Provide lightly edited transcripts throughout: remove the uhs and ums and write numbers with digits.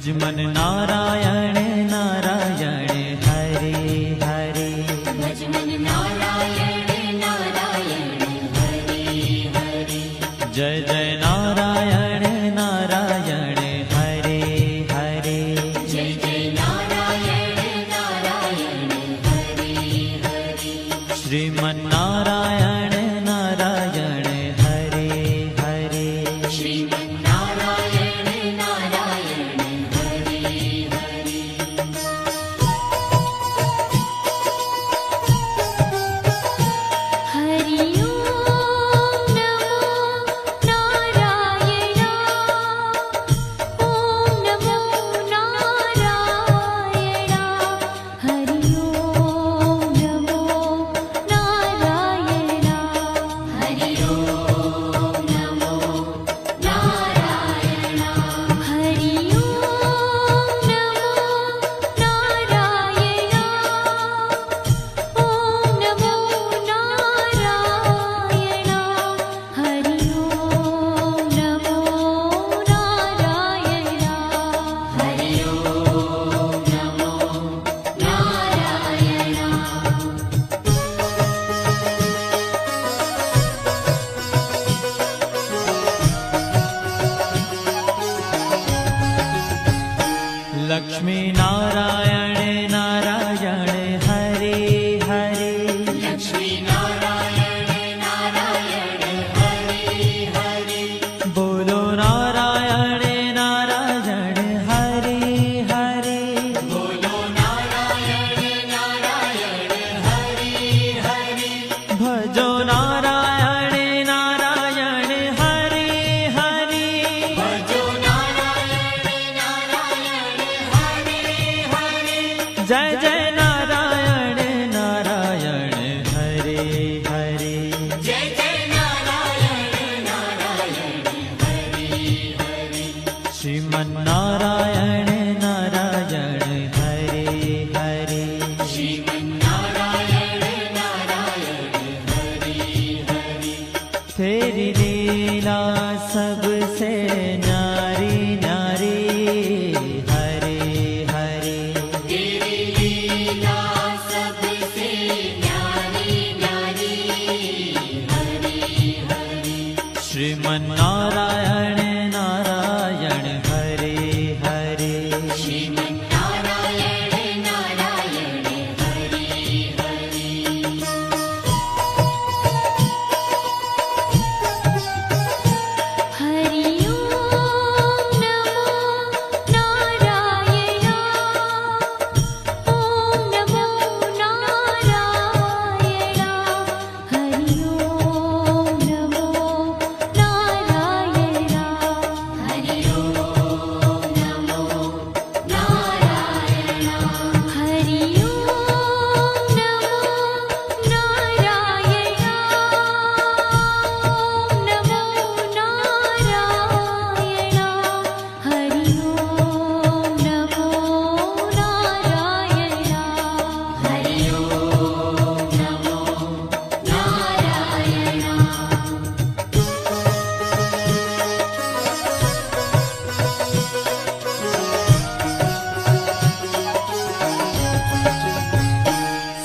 भजमन नारायण नारायण हरे हरे। भजमन नारायण नारायण हरे हरे। जय जय नारायण नारायण हरे हरे। जय जय नारायण नारायण हरे हरे। श्रीमन नारायण नारायण हरे हरे। श्रीमन नारायण नारायण हरे हरे। हरि ओम नमो नारायण। ओम नमो नारायण। हरि ओम नमो नारायण। हरि ओम नमो नारायण। हरि ओम नमो नारायण। ओम नमो नारायण। हरि ओम नमो नारायण। हरि ओम नमो नारायण। लक्ष्मी नारायण नारायण हरे हरे। लक्ष्मी नारायण नारायण हरे हरे। बोलो नारायण नारायण हरे हरे। बोलो नारायण नारायण हरे हरे। भजो नारायण नारायण हरे हरे। भजो नारायण नारायण हरे हरे। जय जय नारायण नारायण हरे हरे। जय जय नारायण नारायण हरे हरे। श्रीमन नारायण नारायण हरे हरे। श्रीमन नारायण नारायण हरे हरे। तेरी लीला सबसे न्यारी न्यारी हरे हरे। तेरी लीला सबसे न्यारी न्यारी हरे हरे। श्रीमन नारायण नारायण हरे हरे। श्रीमन नारायण नारायण हरे हरे। हरि ओम नमो नारायण। ओम नमो नारायण। हरि ओम नमो नारायण। हरि ओम नमो नारायण। हरि ओम नमो नारायण। ओम नमो नारायण। हरि ओम नमो नारायण। हरि ओम नमो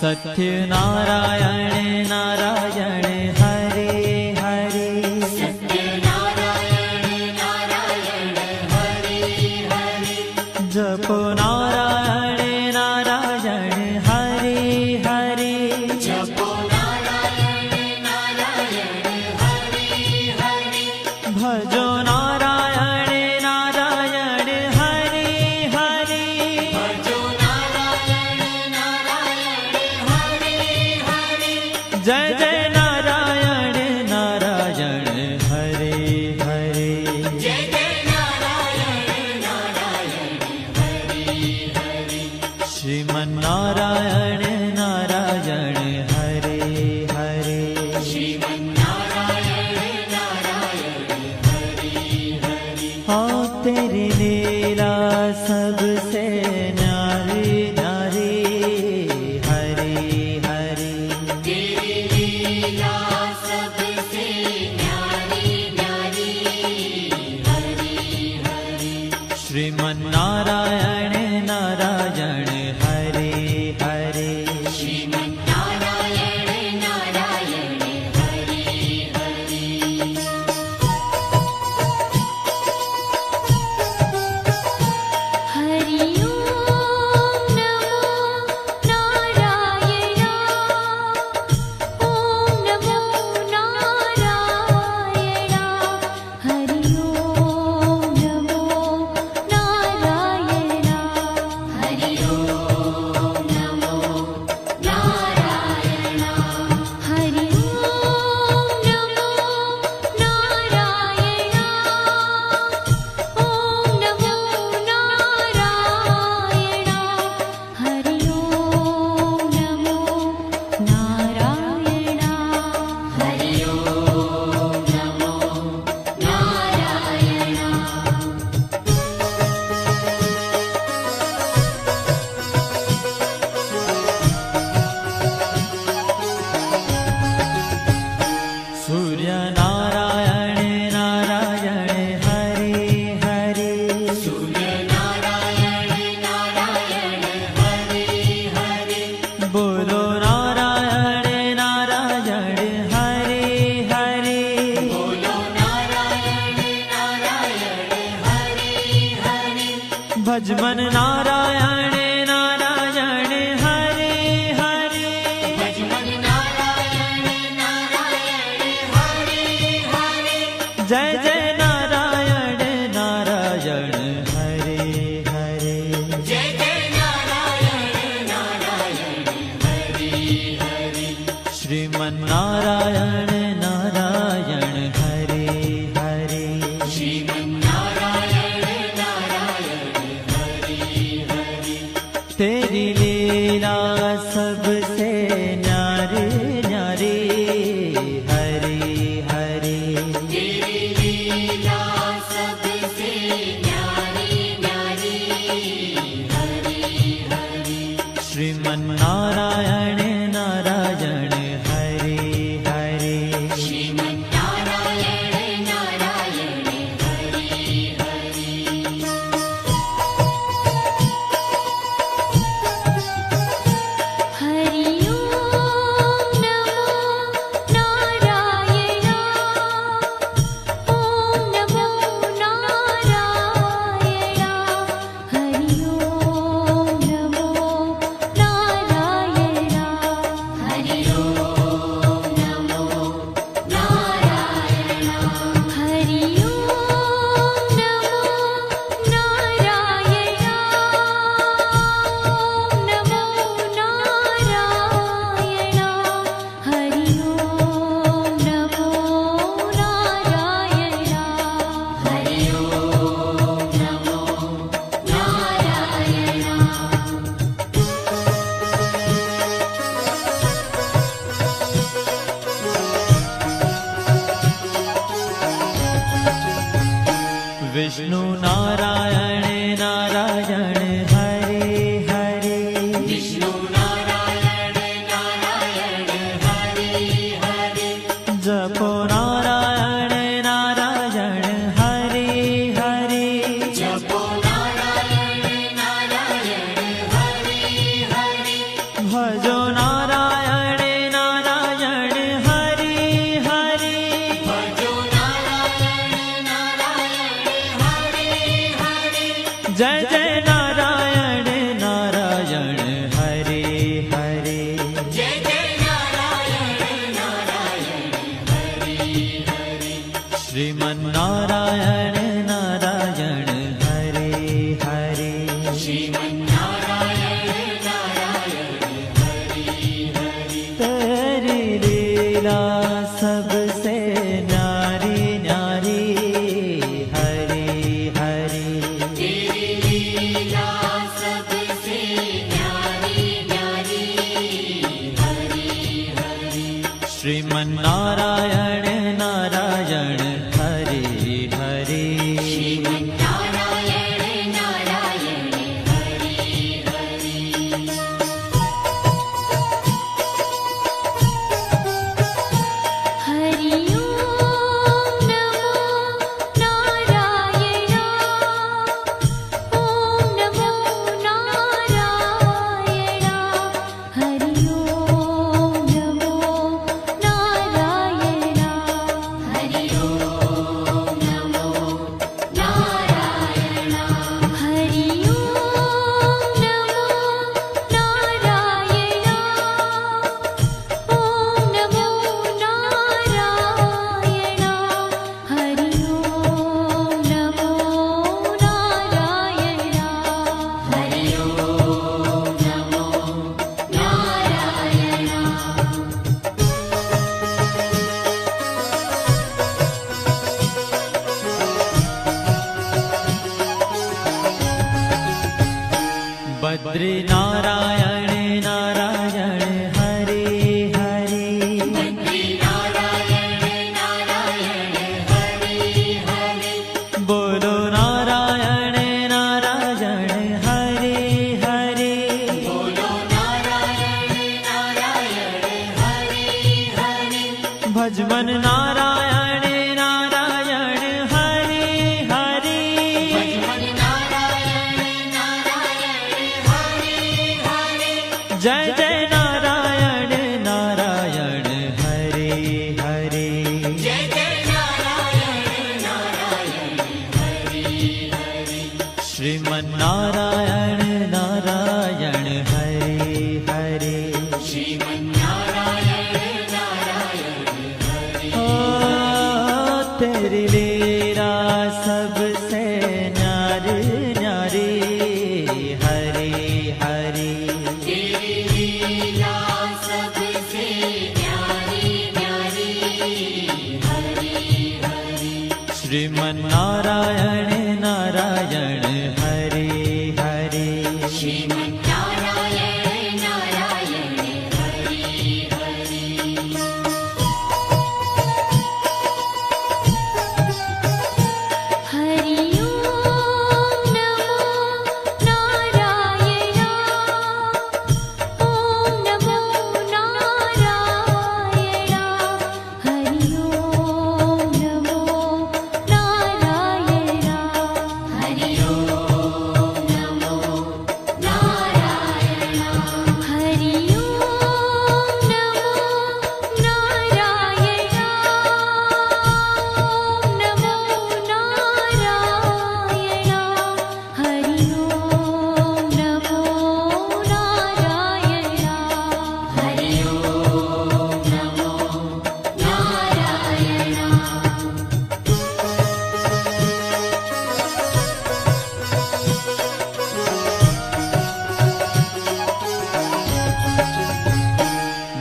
सत्य नारायण नारायण हरे हरे। सत्य नारायण नारायण हरे हरे। जपो नारायण नारायण हरे हरे। जपो नारायण नारायण हरे हरे। भजो नारायण नारायण हरे हरे। भजो नारायण नारायण हरे हरे। जय जय नारायण नारायण हरे हरे। जय जय नारायण नारायण हरे हरे। श्रीमन नारायण नारायण हरे हरे। श्रीमन नारायण नारायण हरे हरे। हाँ तेरी लीला सबसे न्यारी न्यारी हरे हरे। तेरी लीला सबसे न्यारी न्यारी हरे हरे। श्रीमन नारायण ભજમન નારાયણ નારાયણ હરે હરે ભજમન નારાયણ નારાયણ હરે હરે જય જય નારાયણ નારાયણ હરે હરે જય જય નારાયણ નારાયણ હરે હરે શ્રીમન નારાયણ નારાયણ હરે હરે શ્રીમન નારાયણ નારાયણ હરે હરે तेरी लीला सबसे न्यारी न्यारी हरे हरे तेरी लीला सबसे न्यारी न्यारी हरे हरे श्रीमन नारायण नारायण हरे हरे श्रीमन नारायण नारायण हरे हरे हरि ओम नमो नारायण ओम नमो नारायण हरि ओम नमो नारायण हरि ओम नमो नारायण हरि ओम नमो नारायण ओम नमो नारायण हरि ओम नमो नारायण हरि ओम नमो नारायण विष्णु नारायण नारायण हरे हरे विष्णु नारायण नारायण हरे हरे जपो नारायण नारायण हरे हरे जपो नारायण नारायण हरे हरे भजो नारायण नारायण हरे हरे भजो नारायण नारायण हरे हरे जय जय नारायण नारायण हरे हरे जय जय नारायण नारायण हरे हरे श्रीमन नारायण नारायण हरे हरे श्रीमन नारायण नारायण हरे हरे तेरी लीला सबसे न्यारी न्यारी हरे हरे तेरी लीला सबसे न्यारी न्यारी हरे हरे श्रीमन नारायण नारायण हरे हरे श्रीमन नारायण नारायण हरे हरे हरि ओम नमो नारायण ओम नमो नारायण हरि ओम नमो नारायण हरि ओम नमो नारायण हरि ओम नमो नारायण ओम नमो नारायण हरि ओम नमो नारायण हरि ओम नमो नारायण बद्री नारायण नारायण हरे हरे बद्री नारायण नारायण हरे हरे बोलो नारायण नारायण हरे हरे बोलो नारायण नारायण हरे हरे भजमन नारायण नारायण हरे हरे भजमन नारायण नारायण हरे श्रीमन्नारायण नारायण हरे हरे। श्रीमन्नारायण नारायण हरे। ओ तेरी लीला सबसे न्यारी न्यारी हरे हरे। तेरी लीला सबसे न्यारी न्यारी हरे हरे। श्रीमन्नारायण नारायण हरे हरे। श्रीमन्नारायण नारायण हरे हरे। हरि ओम नमो नारायण। ओम नमो नारायण। हरि ओम नमो नारायण। हरि ओम नमो नारायण। हरि ओम नमो नारायण। ओम नमो नारायण। हरि ओम नमो नारायण। हरि ओम नमो नारायण।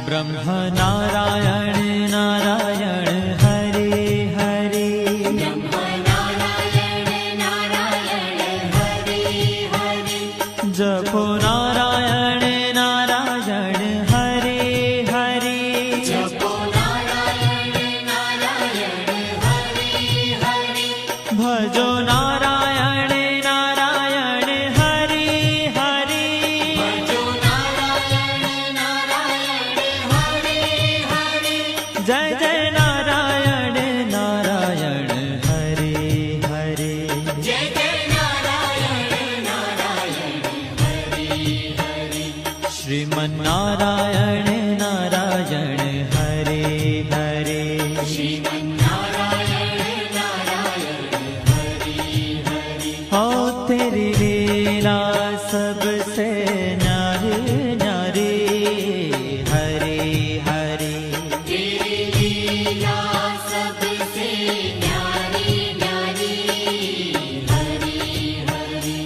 ब्रह्म नारायण नारायण हरे हरे। ब्रह्म नारायण नारायण हरे हरे। जपो नारायण नारायण हरे हरे। जपो नारायण नारायण हरे हरे। भजो नारायण नारायण हरे हरे। भजो नारायण नारायण हरे हरे। जय जय नारायण नारायण हरे हरे। जय जय नारायण नारायण हरे हरे। श्रीमन्नारायण नारायण हरे हरे। श्रीमन्नारायण नारायण हरे हरे। हो तेरी लीला सबसे न्यारी न्यारी हरे हरे। तेरी लीला सबसे न्यारी न्यारी हरे हरे।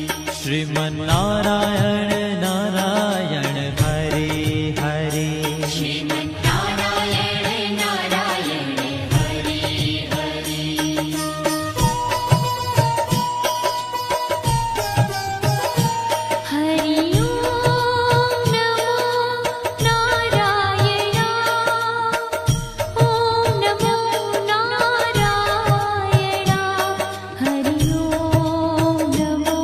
श्रीमन्नारायण नारायण हरे हरे। श्रीमन्नारायण नारायण हरे हरे। हरि ओम नमो नारायण। ओम नमो नारायण। हरि ओम नमो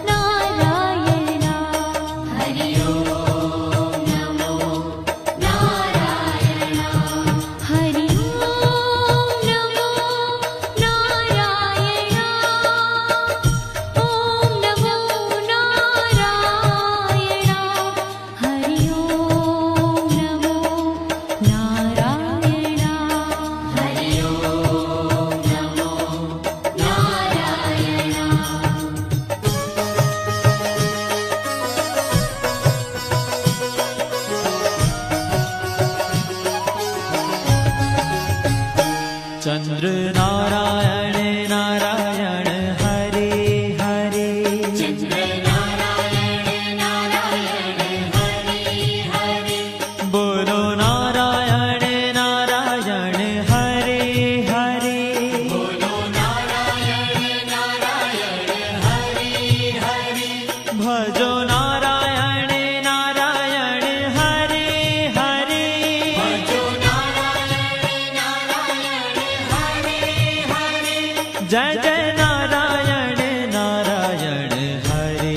नारायण। हरि ओम नमो नारायण। हरि ओम नमो नारायण। ओम नमो नारायण। हरि ओम नमो नारायण। हरि ओम नमो नारायण। चंद्र नारायण नारायण हरे हरे। चंद्र नारायण नारायण हरे हरे। बोलो नारायण नारायण हरे हरे। बोलो नारायण नारायण हरे हरे। भजो नारायण नारायण हरे हरे। भजो नारायण नारायण हरे हरे। जय जय नारायण नारायण हरे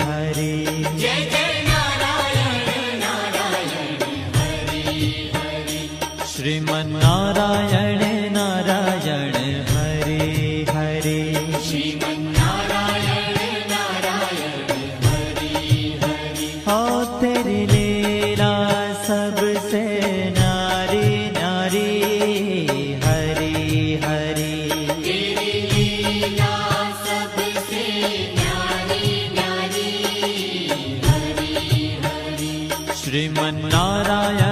हरे। जय जय नारायण नारायण हरे हरे। श्रीमन्नारायण नारायण हरे हरे। श्रीमन्नारायण नारायण हरे हरे। हो तेरी लीला सबसे न्यारी न्यारी हरे हरे। तेरी लीला श्रीमन्नारायण